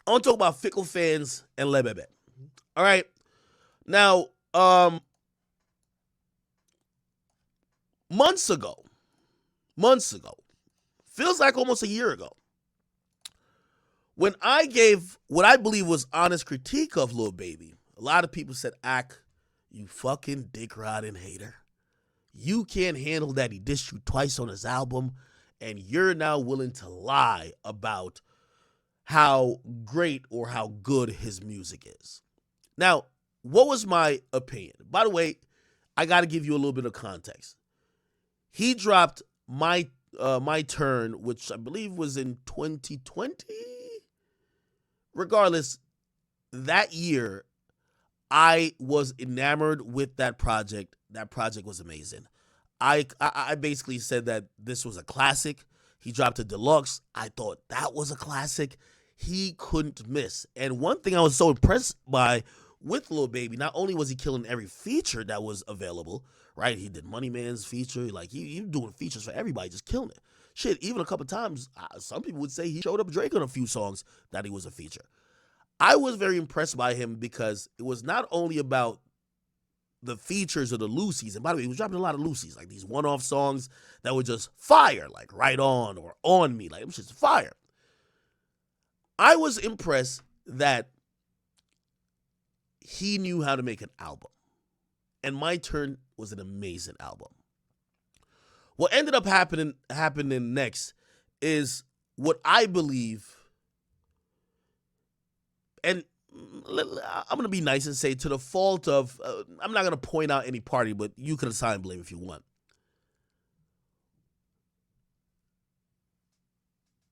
I want to talk about Fickle Fans and Le Bebe. All right. Now, months ago, feels like almost a year ago, when I gave what I believe was honest critique of Lil Baby, a lot of people said, Ack, you fucking dick riding hater. You can't handle that he dissed you twice on his album, and you're now willing to lie about how great or how good his music is. Now, what was my opinion? By the way, I got to give you a little bit of context. He dropped my Turn, which I believe was in 2020. Regardless, that year, I was enamored with that project. That project was amazing. I basically said that this was a classic. He dropped a deluxe. I thought that was a classic. He couldn't miss. And one thing I was so impressed by with Lil Baby, not only was he killing every feature that was available, right? He did Money Man's feature. Like, he doing features for everybody, just killing it. Shit, even a couple times, some people would say he showed up Drake on a few songs that he was a feature. I was very impressed by him because it was not only about the features of the Lucy's, and by the way, he was dropping a lot of Lucy's, like these one-off songs that were just fire, like Right On or On Me, like it was just fire. I was impressed that he knew how to make an album, and My Turn was an amazing album. What ended up happening next is what I believe, and I'm going to be nice and say to the fault of, I'm not going to point out any party, but you can assign blame if you want.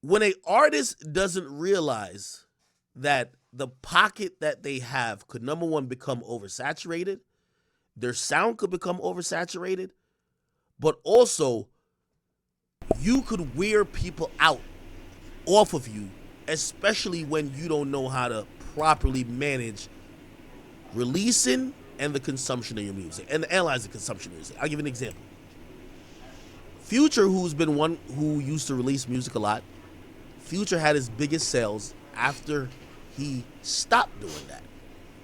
When an artist doesn't realize that the pocket that they have could, number one, become oversaturated, their sound could become oversaturated, but also you could wear people out off of you, especially when you don't know how to properly manage releasing and the consumption of your music and analyze the consumption of music. I'll give you an example. Future, who's been one who used to release music a lot, Future had his biggest sales after he stopped doing that.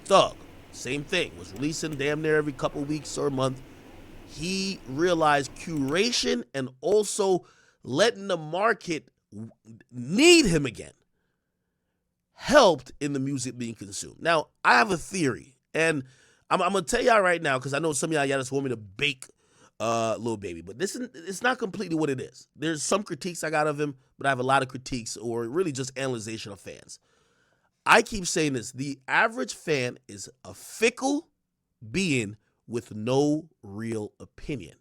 Thug, same thing, was releasing damn near every couple weeks or a month. He realized curation and also letting the market need him again helped in the music being consumed. Now, I have a theory, and I'm going to tell y'all right now, because I know some of y'all just want me to bake Lil Baby, but it's not completely what it is. There's some critiques I got of him, but I have a lot of critiques, or really just analyzation of fans. I keep saying this: the average fan is a fickle being with no real opinion.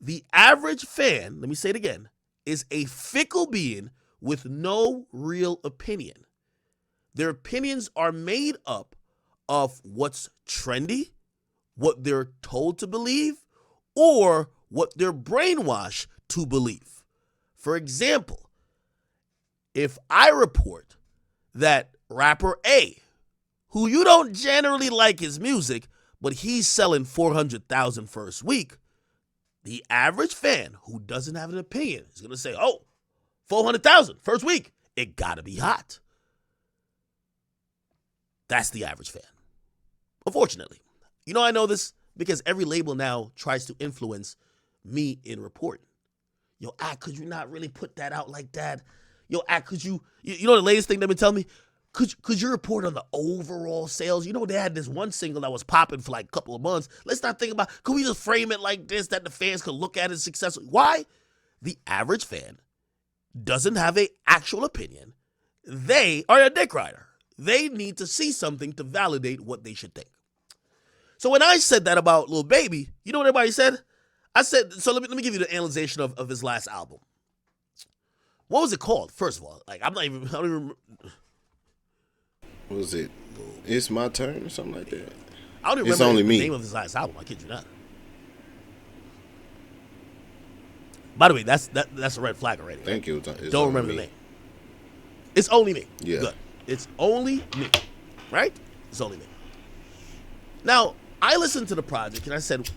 The average fan, let me say it again, is a fickle being with no real opinion. Their opinions are made up of what's trendy, what they're told to believe, or what they're brainwashed to believe. For example, if I report that rapper A, who you don't generally like his music, but he's selling 400,000 first week, the average fan who doesn't have an opinion is going to say, oh, 400,000 first week, it got to be hot. That's the average fan. Unfortunately. You know I know this because every label now tries to influence me in reporting. Yo, could you not really put that out like that? Yo, could you know the latest thing they've been telling me? Could you report on the overall sales? You know, they had this one single that was popping for like a couple of months. Let's not think about, could we just frame it like this that the fans could look at it successfully? Why? The average fan doesn't have an actual opinion. They are a dick rider. They need to see something to validate what they should think. So when I said that about Lil Baby, you know what everybody said? I said, so let me give you the analyzation of his last album. What was it called, first of all? Like, I don't even remember. What was it? It's My Turn or something like that? I don't even It's remember Only the Me. name of his last album. I kid you not. By the way, that's a red flag already. Right? Thank you. It's Don't remember the name. It's Only Me. Yeah. Good. It's Only Me. Right? It's Only Me. Now, I listened to the project and I said,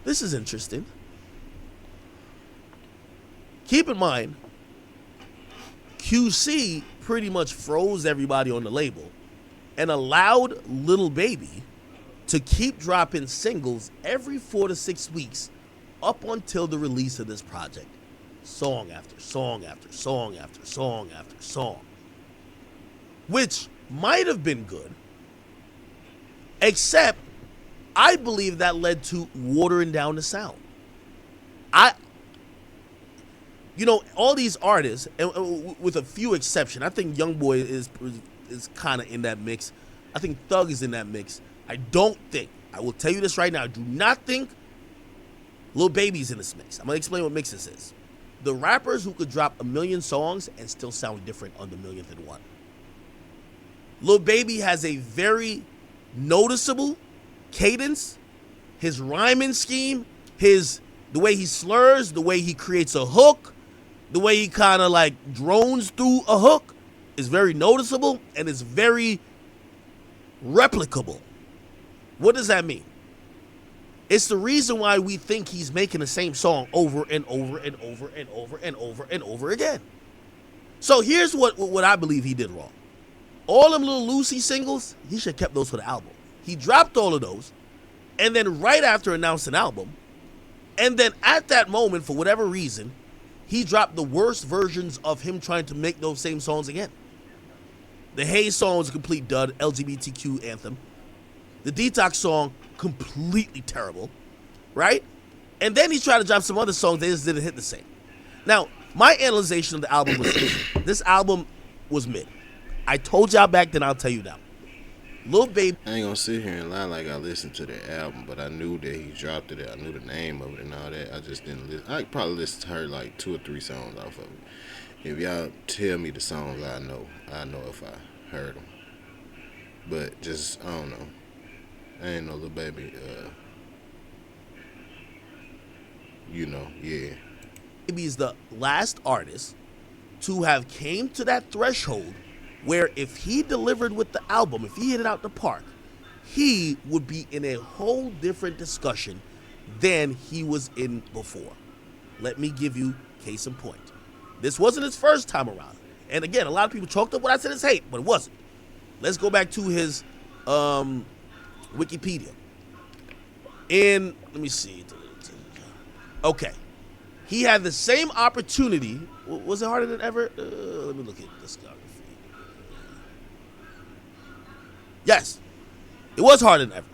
this is interesting. Keep in mind, QC pretty much froze everybody on the label and allowed Lil Baby to keep dropping singles every 4 to 6 weeks up until the release of this project. Song after song after song after song after song. Which might have been good, except I believe that led to watering down the sound. All these artists, and with a few exceptions, I think YoungBoy is kind of in that mix. I think Thug is in that mix. I will tell you this right now, I do not think Lil Baby's in this mix. I'm going to explain what mix this is. The rappers who could drop 1 million songs and still sound different on the millionth and one. Lil Baby has a very noticeable cadence, his rhyming scheme, the way he slurs, the way he creates a hook, the way he kind of like drones through a hook is very noticeable and is very replicable. What does that mean? It's the reason why we think he's making the same song over and over and over and over and over and over again. So here's what I believe he did wrong. All them little Lucy singles, he should have kept those for the album. He dropped all of those, and then right after announced an album, and then at that moment, for whatever reason, he dropped the worst versions of him trying to make those same songs again. The Haze song was a complete dud, LGBTQ anthem. The Detox song, completely terrible, right? And then he tried to drop some other songs, they just didn't hit the same. Now, my analyzation of the album was this album was mid. I told y'all back then, I'll tell you now. Lil Baby. I ain't gonna sit here and lie like I listened to the album, but I knew that he dropped it. I knew the name of it and all that. I just didn't listen. I probably listened to her like 2 or 3 songs off of it. If y'all tell me the songs I know if I heard them. But just, I don't know. I ain't no Lil Baby, yeah. Baby is the last artist to have came to that threshold where if he delivered with the album, if he hit it out the park, he would be in a whole different discussion than he was in before. Let me give you case in point. This wasn't his first time around. And again, a lot of people chalked up what I said as hate, but it wasn't. Let's go back to his Wikipedia. Let me see. Okay. He had the same opportunity. Was it harder than ever? Let me look at discography. Yes, it was harder than ever.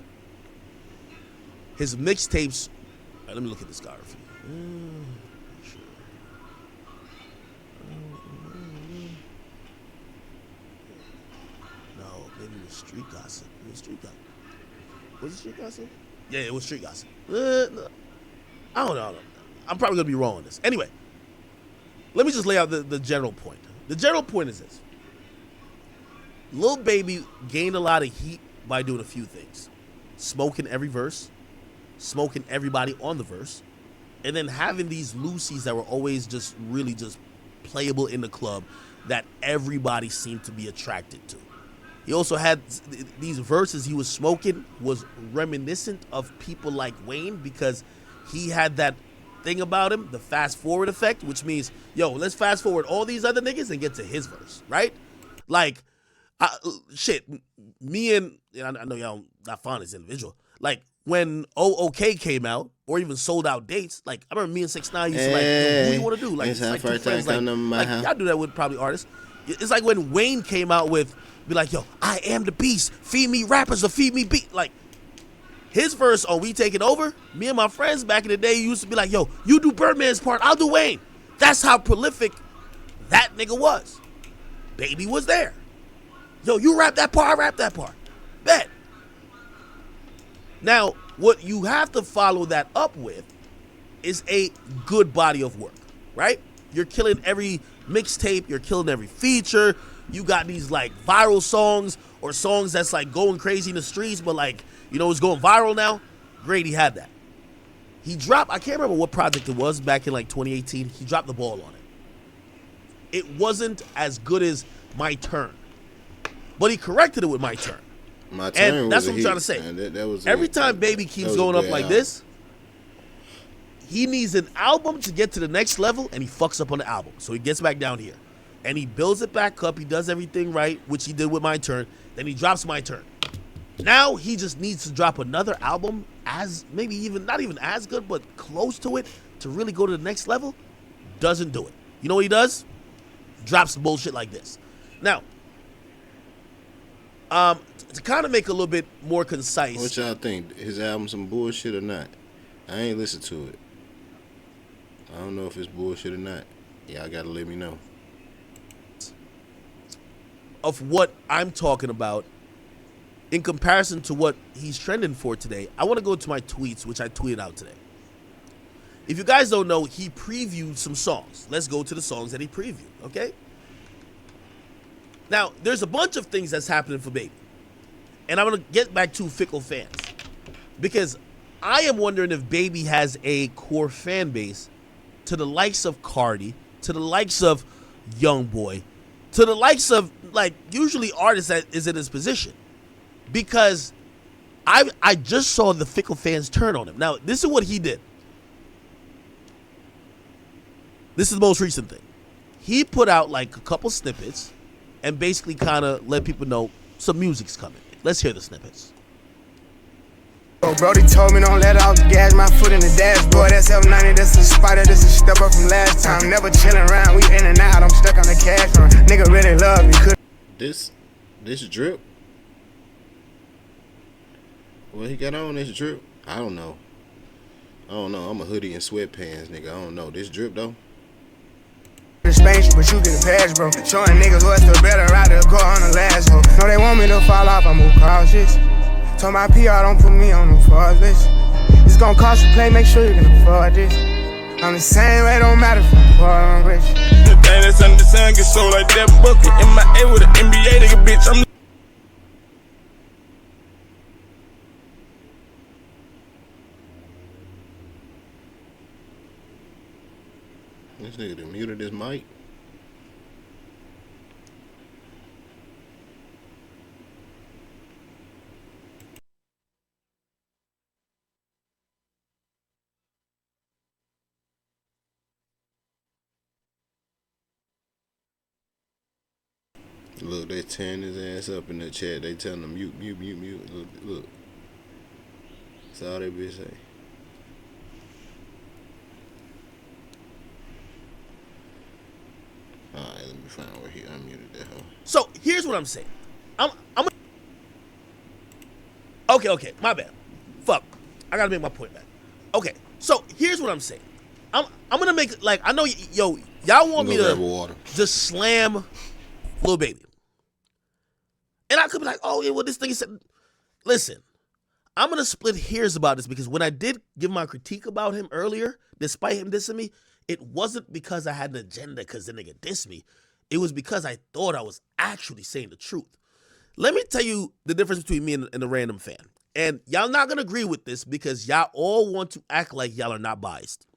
His mixtapes. Let me look at discography. Sure. No, maybe it was Street Gossip. It was Street Gossip. Was it Street Gossip? Yeah, it was Street Gossip. No. I don't know. I'm probably going to be wrong on this. Anyway, let me just lay out the general point. The general point is this. Lil Baby gained a lot of heat by doing a few things. Smoking every verse, smoking everybody on the verse, and then having these Lucy's that were always just really just playable in the club that everybody seemed to be attracted to. He also had these verses he was smoking was reminiscent of people like Wayne because he had that thing about him, the fast forward effect, which means, let's fast forward all these other niggas and get to his verse, right? Like, me and I know y'all not fond of this individual. Like, when OOK came out, or even Sold Out Dates, like, I remember me and 6ix9ine used to like, what do you want to do? Like, it's like two friends, like y'all do that with probably artists. It's like when Wayne came out with, be like, I am the beast, feed me rappers or feed me beat. Like, his verse on We Taking Over, me and my friends back in the day used to be like, you do Birdman's part, I'll do Wayne. That's how prolific that nigga was. Baby was there. You rap that part, I rap that part. Bet. Now, what you have to follow that up with is a good body of work, right? You're killing every mixtape, you're killing every feature. You got these like viral songs or songs that's like going crazy in the streets, but like, it's going viral now. Great, he had that. He dropped, I can't remember what project it was back in like 2018. He dropped the ball on it. It wasn't as good as My Turn. But he corrected it with My Turn. My Turn, and that's what I'm trying to say. That was every time Baby keeps going up like this, he needs an album to get to the next level, and he fucks up on the album. So he gets back down here. and he builds it back up. He does everything right, which he did with My Turn. Then he drops My Turn. Now he just needs to drop another album as maybe even not even as good, but close to it to really go to the next level. Doesn't do it. You know what he does? Drops some bullshit like this. Now, to kind of make it a little bit more concise. What y'all think? His album some bullshit or not? I ain't listened to it. I don't know if it's bullshit or not. Y'all gotta let me know. Of what I'm talking about in comparison to what he's trending for today, I want to go to my tweets, which I tweeted out today. If you guys don't know, he previewed some songs. Let's go to the songs that he previewed, okay? Now, there's a bunch of things that's happening for Baby. And I'm going to get back to Fickle Fans. Because I am wondering if Baby has a core fan base to the likes of Cardi, to the likes of Youngboy, to the likes of, like, usually artists that is in his position. Because I just saw the Fickle Fans turn on him. Now, this is what he did. This is the most recent thing. He put out like a couple snippets and basically kind of let people know some music's coming. Let's hear the snippets. Oh, Brody told me don't let off the gas, my foot in the dashboard. That's F90, that's a spider, that's a step up from last time. Never chilling around, we in and out, I'm stuck on the cash run. Nigga really love me. This drip? What he got on this drip? I don't know. I'm a hoodie and sweatpants, nigga. I don't know. This drip though? Space, but you get a pass, bro. Showing niggas what's the better out there, go on the last hoe. No, they want me to fall off, I move cautious. Told my PR, don't put me on the fraud list. It's gonna cost you play, make sure you can afford this. I'm the same, it don't matter if I'm poor or I'm rich. The thing that's under the sun gets sold like that bucket. In my A with an NBA, nigga, bitch, I'm This nigga done muted his mic. Look, they tearing his ass up in the chat. They telling him mute. Look. That's all they be saying. Alright, let me find where he unmuted that hoe. So here's what I'm saying. Okay, my bad. Fuck. I gotta make my point back. Okay, so here's what I'm saying. I'm gonna make it like I know y'all want me to just slam Lil Baby. And I could be like, oh yeah, well this thing said. Listen, I'm gonna split hairs about this because when I did give my critique about him earlier, despite him dissing me, it wasn't because I had an agenda because the nigga dissed me. It was because I thought I was actually saying the truth. Let me tell you the difference between me and a random fan. And y'all not going to agree with this because y'all all want to act like y'all are not biased.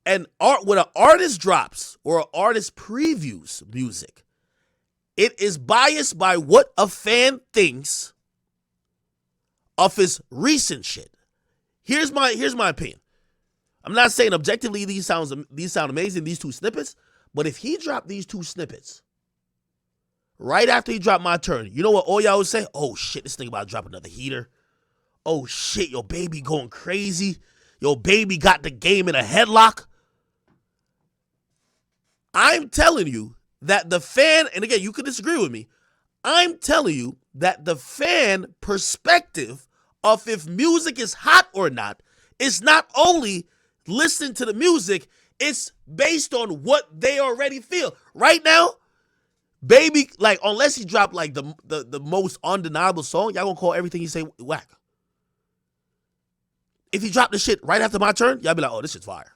And when an artist drops or an artist previews music, it is biased by what a fan thinks of his recent shit. Here's my opinion. I'm not saying objectively these sound amazing, these two snippets, but if he dropped these two snippets right after he dropped My Turn, you know what all y'all would say? Oh shit, this thing about to drop another heater. Oh shit, your Baby going crazy. Your Baby got the game in a headlock. I'm telling you that the fan, and again, you could disagree with me, I'm telling you that the fan perspective of if music is hot or not is not only listen to the music, it's based on what they already feel. Right now, Baby, like, unless he dropped like the most undeniable song, y'all gonna call everything he say whack. If he dropped the shit right after My Turn, y'all be like, oh, this shit's fire.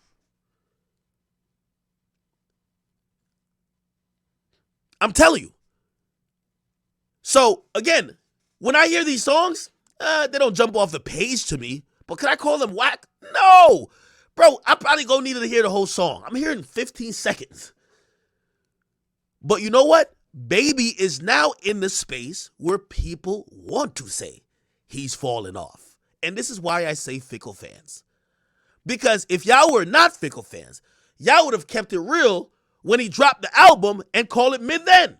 I'm telling you. So again, when I hear these songs, they don't jump off the page to me, but can I call them whack? No. Bro, I probably gonna need to hear the whole song. I'm hearing 15 seconds. But you know what? Baby is now in the space where people want to say he's falling off. And this is why I say Fickle Fans. Because if y'all were not Fickle Fans, y'all would have kept it real when he dropped the album and call it mid then.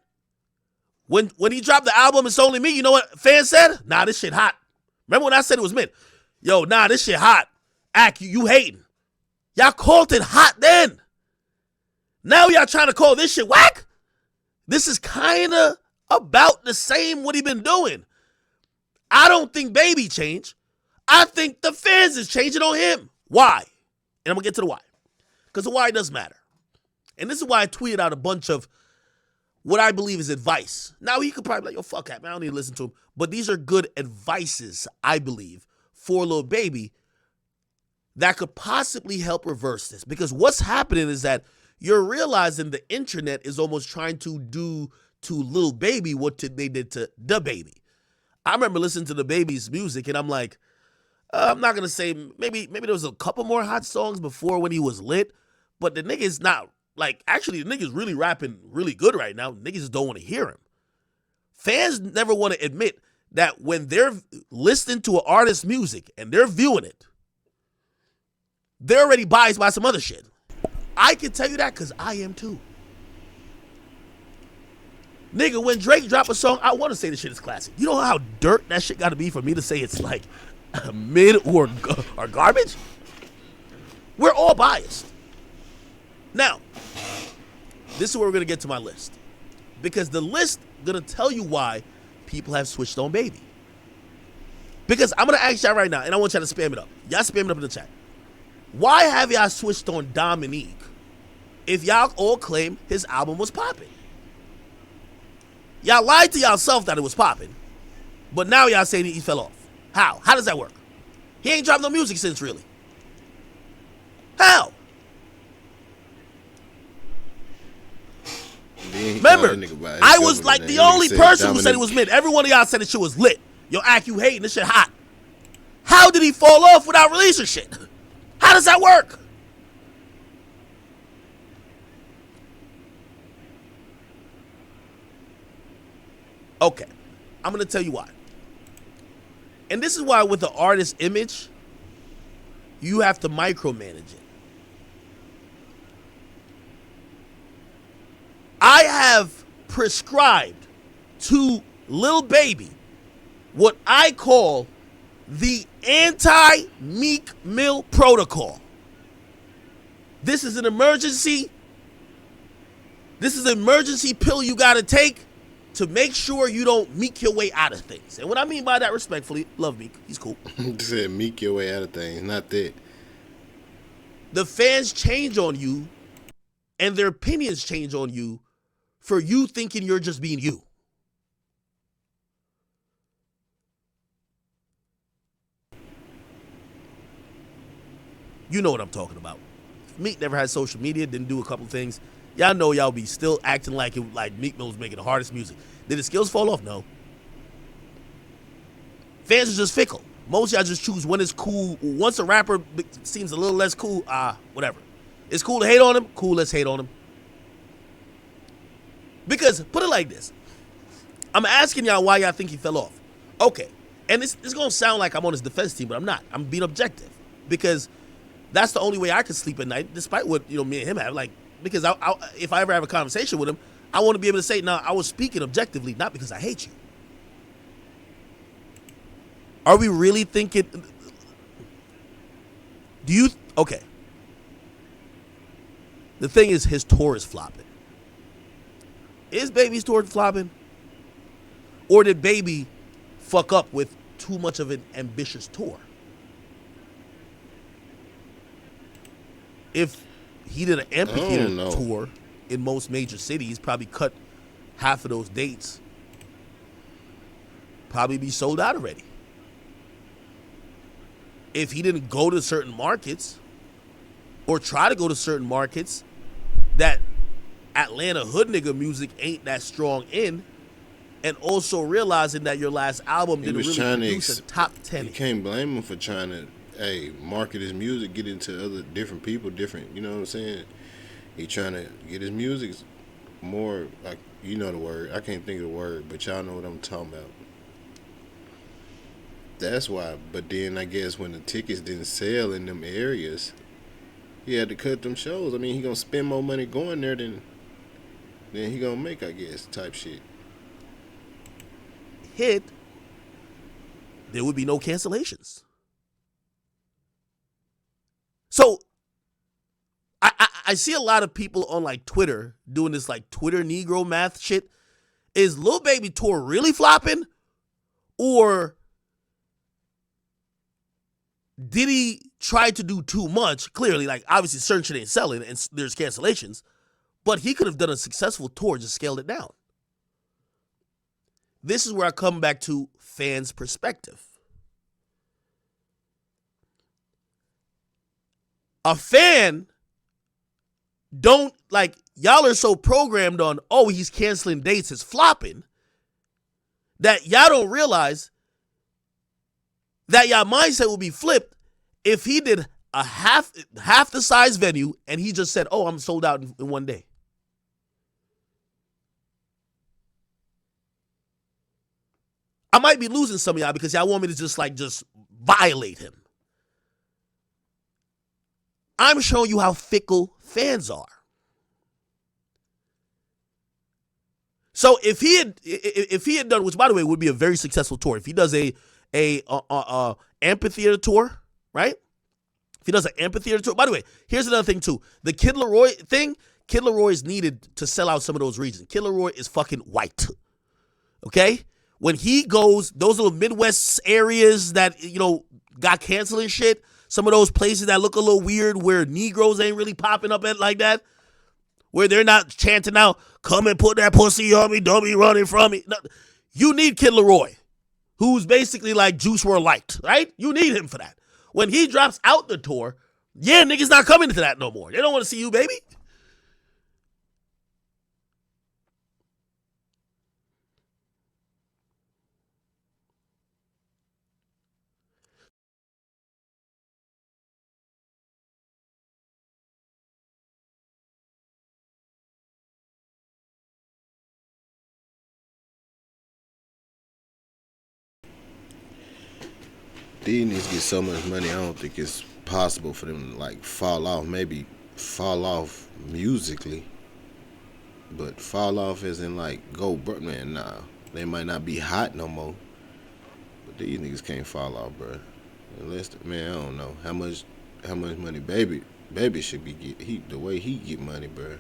When he dropped the album, It's Only Me, you know what fans said? Nah, this shit hot. Remember when I said it was mid? Yo, nah, this shit hot. Ack, you hating. Y'all called it hot then. Now y'all trying to call this shit whack? This is kind of about the same what he been doing. I don't think Baby changed. I think the fans is changing on him. Why? And I'm going to get to the why. Because the why does matter. And this is why I tweeted out a bunch of what I believe is advice. Now, he could probably be like, yo, fuck that, man. I don't need to listen to him. But these are good advices, I believe, for Lil Baby that could possibly help reverse this. Because what's happening is that you're realizing the internet is almost trying to do to Lil Baby what they did to Da Baby. I remember listening to Da Baby's music, and I'm like, I'm not going to say, maybe there was a couple more hot songs before when he was lit, but the nigga's not, like, actually, the nigga's really rapping really good right now. Niggas just don't want to hear him. Fans never want to admit that when they're listening to an artist's music and they're viewing it, they're already biased by some other shit. I can tell you that because I am too. Nigga, when Drake drop a song, I want to say this shit is classic. You know how dirt that shit got to be for me to say it's like mid or garbage? We're all biased. Now, this is where we're going to get to my list. Because the list going to tell you why people have switched on Baby. Because I'm going to ask y'all right now, and I want y'all to spam it up. Y'all spam it up in the chat. Why have y'all switched on Dominique if y'all all claim his album was popping? Y'all lied to y'allself that it was popping, but now y'all saying he fell off. How? How does that work? He ain't dropped no music since, really. How? Remember, I was like the only person who said it was mid. Every one of y'all said the shit was lit. Yo, Ack, you hating, this shit hot. How did he fall off without releasing shit? How does that work? Okay, I'm going to tell you why. And this is why with the artist image, you have to micromanage it. I have prescribed to Lil Baby what I call the anti-Meek Mill protocol. This is an emergency. This is an emergency pill you got to take to make sure you don't Meek your way out of things. And what I mean by that, respectfully, love Meek. He's cool. You said Meek your way out of things, not that. The fans change on you, and their opinions change on you for you thinking you're just being you. You know what I'm talking about. Meek never had social media, didn't do a couple things. Y'all know y'all be still acting like Meek Mill was making the hardest music. Did his skills fall off? No. Fans are just fickle. Most of y'all just choose when it's cool. Once a rapper seems a little less cool, whatever. It's cool to hate on him. Cool, let's hate on him. Because, put it like this. I'm asking y'all why y'all think he fell off. Okay. And it's going to sound like I'm on his defense team, but I'm not. I'm being objective. Because that's the only way I can sleep at night, despite what, me and him have. Like, because if I ever have a conversation with him, I want to be able to say, nah, I was speaking objectively, not because I hate you. Are we really thinking? Okay. The thing is, his tour is flopping. Is Baby's tour flopping? Or did Baby fuck up with too much of an ambitious tour? If he did an amphitheater tour in most major cities, probably cut half of those dates, probably be sold out already. If he didn't go to certain markets or try to go to certain markets that Atlanta hood nigga music ain't that strong in, and also realizing that your last album didn't really produce a top 10. You can't blame him for trying to market his music, get into other different people, you know what I'm saying? He trying to get his music more, like, you know the word. I can't think of the word, but y'all know what I'm talking about. That's why. But then I guess when the tickets didn't sell in them areas, he had to cut them shows. I mean, he gonna spend more money going there than then he gonna make, I guess, type shit. Hit, there would be no cancellations. So I see a lot of people on like Twitter doing this like Twitter Negro math shit. Is Lil Baby tour really flopping? Or did he try to do too much? Clearly, like obviously certain shit ain't selling and there's cancellations. But he could have done a successful tour, just scaled it down. This is where I come back to fans' perspective. A fan don't, like, y'all are so programmed on, oh, he's canceling dates, it's flopping, that y'all don't realize that y'all mindset will be flipped if he did a half the size venue and he just said, oh, I'm sold out in one day. I might be losing some of y'all because y'all want me to just violate him. I'm showing you how fickle fans are. So if he had done, which by the way would be a very successful tour, if he does a amphitheater tour, right? If he does an amphitheater tour, by the way, here's another thing too. The Kid Laroi thing, Kid Laroi is needed to sell out some of those regions. Kid Laroi is fucking white. Okay? When he goes, those little Midwest areas that, got canceled and shit, some of those places that look a little weird where Negroes ain't really popping up at like that, where they're not chanting out, come and put that pussy on me, don't be running from me. No, you need Kid Laroi, who's basically like Juice WRLD light, right? You need him for that. When he drops out the tour, yeah, niggas not coming to that no more. They don't want to see you, baby. These niggas get so much money, I don't think it's possible for them to like fall off. Maybe fall off musically, but fall off as in like go, man. Nah, they might not be hot no more, but these niggas can't fall off, bro. Unless, man, I don't know how much money baby should be get. The way he get money, bro.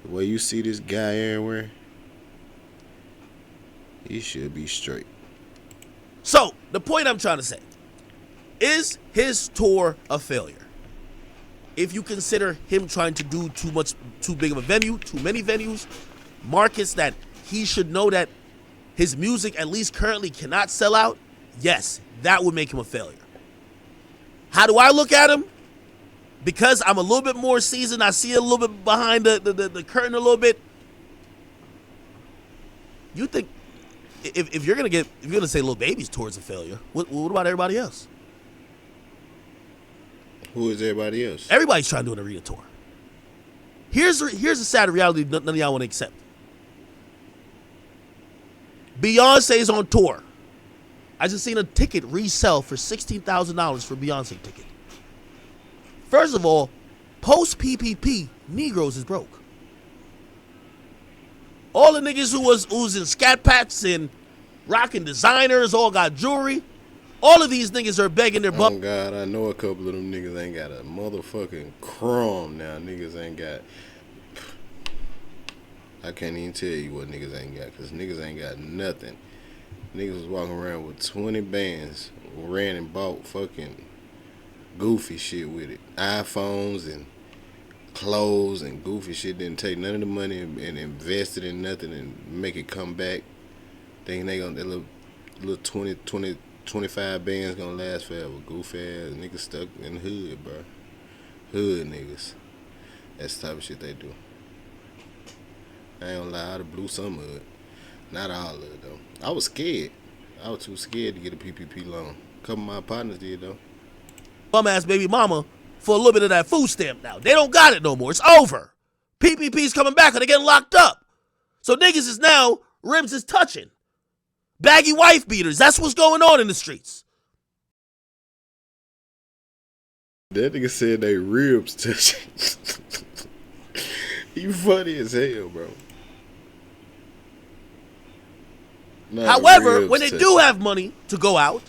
The way you see this guy everywhere, he should be straight. So, the point I'm trying to say, is his tour a failure? If you consider him trying to do too big of a venue, too many venues, markets that he should know that his music at least currently cannot sell out, yes, that would make him a failure. How do I look at him? Because I'm a little bit more seasoned, I see a little bit behind the curtain a little bit. You think if you're gonna say Lil Baby's tour is a failure, what about everybody else? Who is everybody else? Everybody's trying to do an arena tour. Here's the sad reality none of y'all want to accept. Beyonce's on tour. I just seen a ticket resell for $16,000 for Beyonce ticket. First of all, post PPP, Negroes is broke. All the niggas who's in scat packs and rocking designers, all got jewelry. All of these niggas are begging their butt. Oh God, I know a couple of them niggas ain't got a motherfucking crumb now. Niggas ain't got. I can't even tell you what niggas ain't got, cause niggas ain't got nothing. Niggas was walking around with 20 bands, ran and bought fucking goofy shit with it, iPhones and clothes and goofy shit. Didn't take none of the money and invested in nothing and make it come back. Thinking they gonna, that little 25 bands gonna last forever. Goofy ass niggas stuck in the hood, bro. Hood niggas. That's the type of shit they do. I ain't gonna lie, I'd have blew some of it. Not all of it though. I was scared. I was too scared to get a PPP loan. A couple of my partners did though. Bum ass baby mama for a little bit of that food stamp now. They don't got it no more. It's over. PPP's coming back or they getting locked up. So niggas is now, ribs is touching. Baggy wife beaters. That's what's going on in the streets. That nigga said they ribs touching. You funny as hell, bro. Nah, However, real when they touchy. do have money to go out,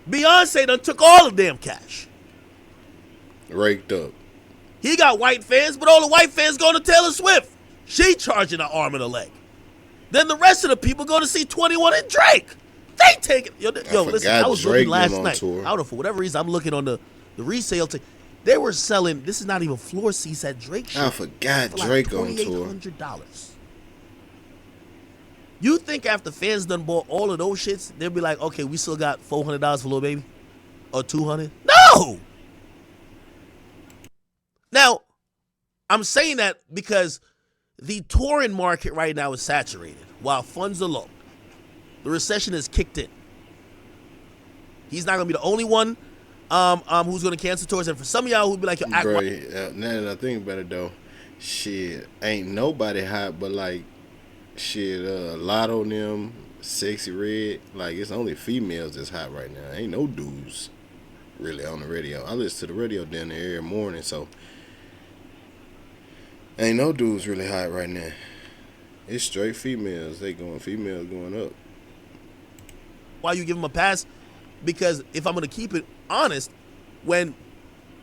Beyonce done took all the damn cash. Raked up. He got white fans, but all the white fans go to Taylor Swift. She charging an arm and a leg. Then the rest of the people go to see 21 and Drake. They take it. Yo, listen, I was Drake looking last on night. tour. I don't know, for whatever reason, I'm looking on the resale. They were selling, this is not even floor seats at Drake show. I forgot for like Drake on tour. $2,800. You think after fans done bought all of those shits, they'll be like, okay, we still got $400 for Lil Baby? Or $200? No! Now, I'm saying that because the touring market right now is saturated while funds are low. The recession has kicked in. He's not going to be the only one who's going to cancel tours. And for some of y'all who'd be like, Bro, now that I think about it, though, shit, ain't nobody hot but, like, shit, Lotto them, Sexy Red. Like, it's only females that's hot right now. Ain't no dudes really on the radio. I listen to the radio down there every morning, so ain't no dudes really hot right now. It's straight females. Females going up. why you give him a pass? Because if I'm going to keep it honest, when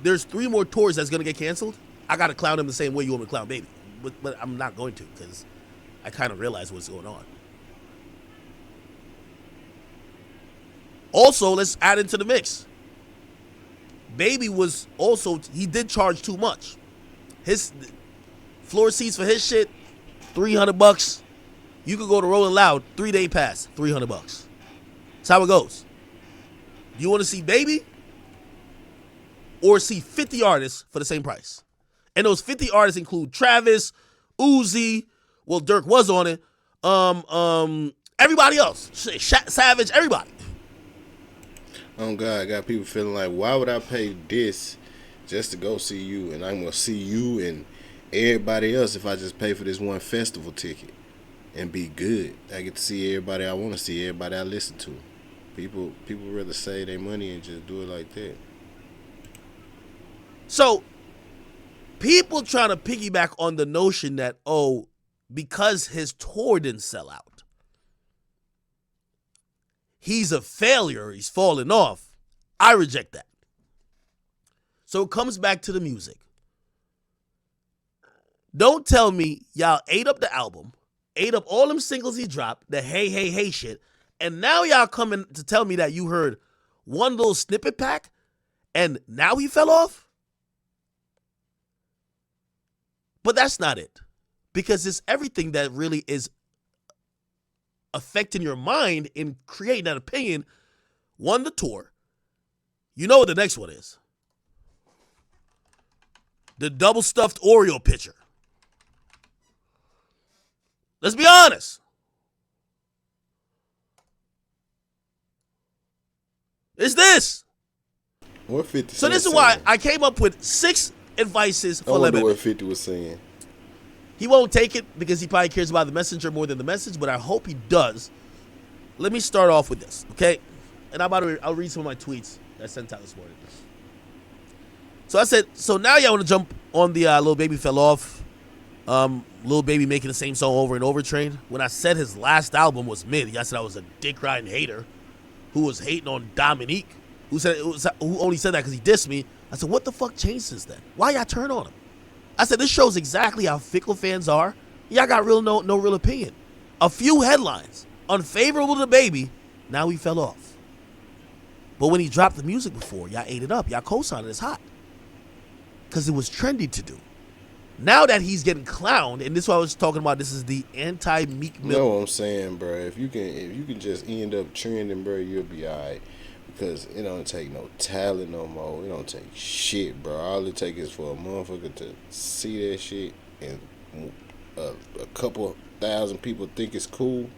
there's 3 more tours that's going to get canceled, I got to clown him the same way you want me to clown Baby. But I'm not going to, because I kind of realize what's going on. Also, let's add into the mix. Baby was also, he did charge too much. His floor seats for his shit, $300. You could go to Rolling Loud, 3-day pass, $300. That's how it goes. You want to see Baby or see 50 artists for the same price? And those 50 artists include Travis, Uzi, well, Dirk was on it, everybody else, Savage, everybody. Oh God, I got people feeling like, why would I pay this just to go see you, and I'm gonna see you and everybody else if I just pay for this one festival ticket and be good? I get to see everybody I want to see, everybody I listen to. People rather save their money and just do it like that. So, people trying to piggyback on the notion that, oh, because his tour didn't sell out, he's a failure, he's falling off. I reject that. So it comes back to the music. Don't tell me y'all ate up the album, ate up all them singles he dropped, the hey, hey, hey shit, and now y'all coming to tell me that you heard one little snippet pack and now he fell off? But that's not it. Because it's everything that really is affecting your mind in creating that opinion. One, the tour. You know what the next one is. The double stuffed Oreo pitcher. Let's be honest. It's this. What 50 So this is why I came up with 6 advices I for wonder Lemon. what 50 was saying. He won't take it because he probably cares about the messenger more than the message, but I hope he does. Let me start off with this, okay? And I'll read some of my tweets that I sent out this morning. So I said, so now y'all want to jump on the Lil Baby fell off, Lil Baby making the same song over and over train. When I said his last album was mid, I said I was a dick riding hater who was hating on Dominique, who only said that because he dissed me. I said, what the fuck changed since then? Why y'all turn on him? I said, this shows exactly how fickle fans are. Y'all got no real opinion. A few headlines. Unfavorable to Baby. Now he fell off. But when he dropped the music before, y'all ate it up. Y'all co-signed it. It's hot. Because it was trendy to do. Now that he's getting clowned, and this is what I was talking about, this is the anti-Meek Mill. You know what I'm saying, bro? If you can just end up trending, bro, you'll be alright. Because it don't take no talent no more. It don't take shit, bro. All it takes is for a motherfucker to see that shit and a couple thousand people think it's cool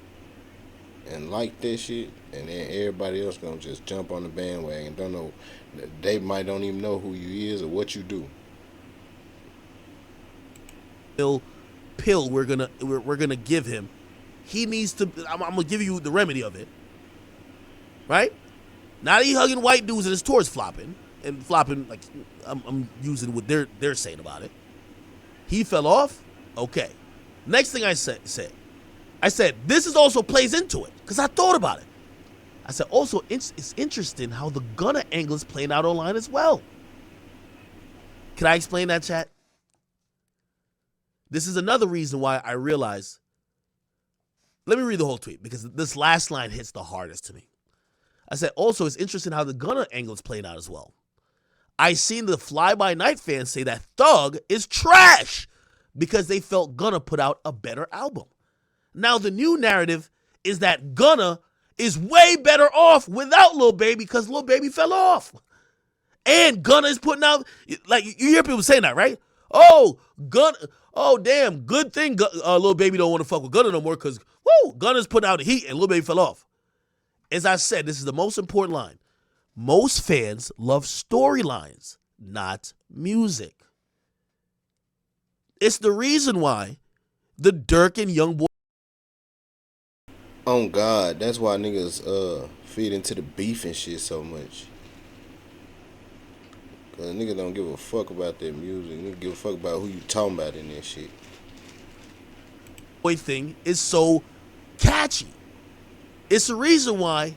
and like that shit, and then everybody else gonna just jump on the bandwagon. Don't know, they might don't even know who you is or what you do. Pill we're gonna give him. He needs to. I'm gonna give you the remedy of it, right? Now that he hugging white dudes and his tour's flopping like I'm using what they're saying about it. He fell off? Okay. Next thing I said, this is also plays into it, because I thought about it. I said, also, it's interesting how the Gunna angle is playing out online as well. Can I explain that, chat? This is another reason why I realized. Let me read the whole tweet, because this last line hits the hardest to me. I said, also, it's interesting how the Gunna angle is playing out as well. I seen the Fly By Night fans say that Thug is trash because they felt Gunna put out a better album. Now, the new narrative is that Gunna is way better off without Lil Baby because Lil Baby fell off. And Gunna is putting out, like, you hear people saying that, right? Oh, Gunna, oh, damn, good thing Lil Baby don't want to fuck with Gunna no more because, Gunna's putting out the heat and Lil Baby fell off. As I said, this is the most important line. Most fans love storylines, not music. It's the reason why the Durk and YoungBoy. Oh God, that's why niggas feed into the beef and shit so much. Cause niggas don't give a fuck about their music. Niggas give a fuck about who you talking about in that shit. Thing is so catchy. It's the reason why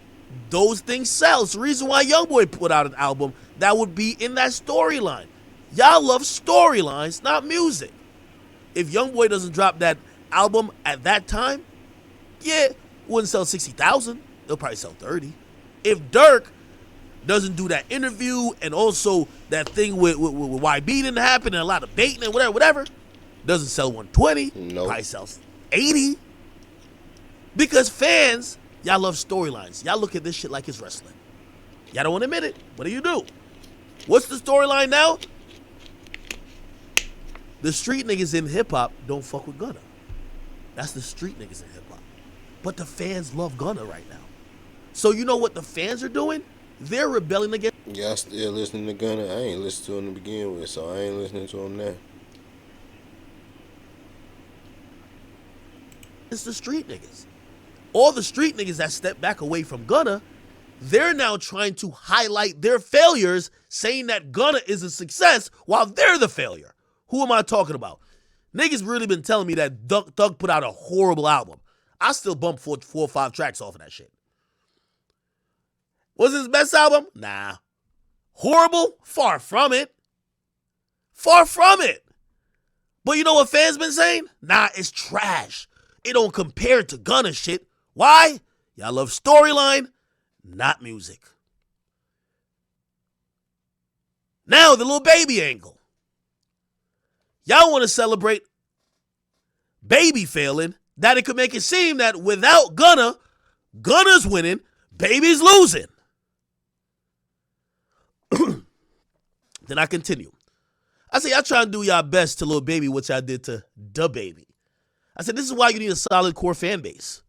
those things sell. It's the reason why YoungBoy put out an album that would be in that storyline. Y'all love storylines, not music. If YoungBoy doesn't drop that album at that time, yeah, wouldn't sell 60,000. They'll probably sell 30. If Durk doesn't do that interview and also that thing with YB didn't happen and a lot of baiting and whatever, doesn't sell 120. Nope. Probably sells 80. Because fans, y'all love storylines. Y'all look at this shit like it's wrestling. Y'all don't want to admit it. What do? What's the storyline now? The street niggas in hip-hop don't fuck with Gunna. That's the street niggas in hip-hop. But the fans love Gunna right now. So you know what the fans are doing? They're rebelling against. Y'all still listening to Gunna? I ain't listened to him to begin with, so I ain't listening to him now. It's the street niggas. All the street niggas that step back away from Gunna, they're now trying to highlight their failures, saying that Gunna is a success while they're the failure. Who am I talking about? Niggas really been telling me that Thug put out a horrible album. I still bump 4 or 5 tracks off of that shit. Was it his best album? Nah. Horrible? Far from it. Far from it. But you know what fans been saying? Nah, it's trash. It don't compare to Gunna shit. Why? Y'all love storyline, not music. Now the Lil Baby angle. Y'all want to celebrate Baby failing, that it could make it seem that without Gunna, Gunna's winning, Baby's losing. Then I continue. I say y'all trying to do y'all best to Lil Baby what y'all did to Da Baby. I said this is why you need a solid core fan base.